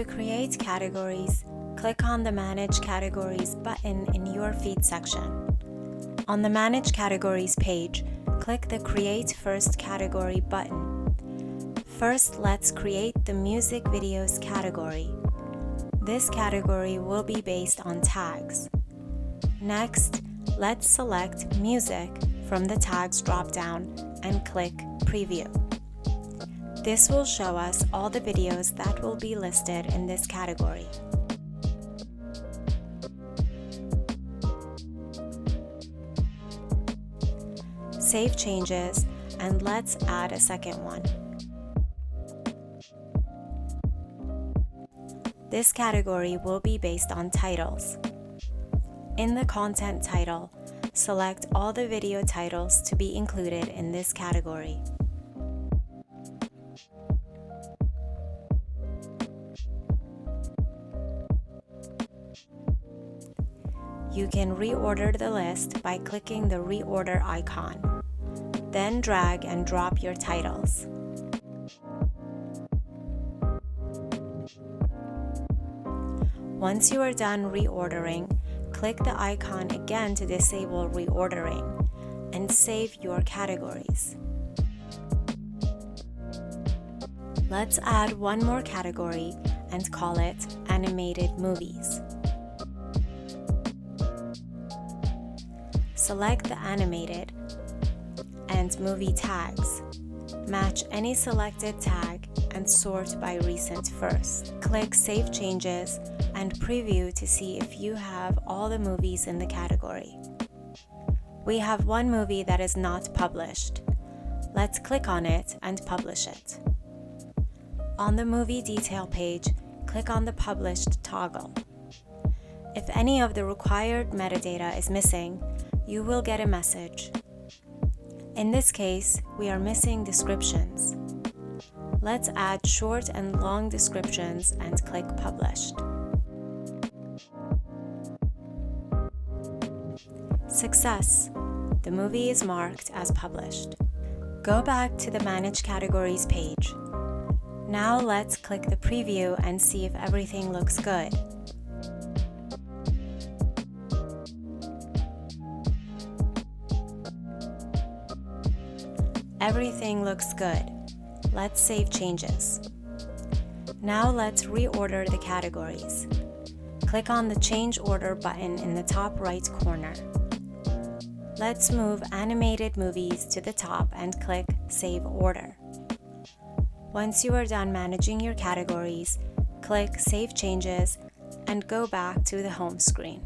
To create categories, click on the Manage Categories button in your feed section. On the Manage Categories page, click the Create First Category button. First, let's create the Music Videos category. This category will be based on tags. Next, let's select Music from the Tags drop-down and click Preview. This will show us all the videos that will be listed in this category. Save changes, and let's add a second one. This category will be based on titles. In the content title, select all the video titles to be included in this category. You can reorder the list by clicking the reorder icon. Then drag and drop your titles. Once you are done reordering, click the icon again to disable reordering and save your categories. Let's add one more category and call it Animated Movies. Select the animated and movie tags. Match any selected tag and sort by recent first. Click Save Changes and preview to see if you have all the movies in the category. We have one movie that is not published. Let's click on it and publish it. On the movie detail page, click on the Published toggle. If any of the required metadata is missing, you will get a message. In this case, we are missing descriptions. Let's add short and long descriptions and click Published. Success! The movie is marked as published. Go back to the Manage Categories page. Now let's click the preview and see if everything looks good. Everything looks good. Let's save changes. Now let's reorder the categories. Click on the Change Order button in the top right corner. Let's move Animated Movies to the top and click Save Order. Once you are done managing your categories, click Save Changes and go back to the home screen.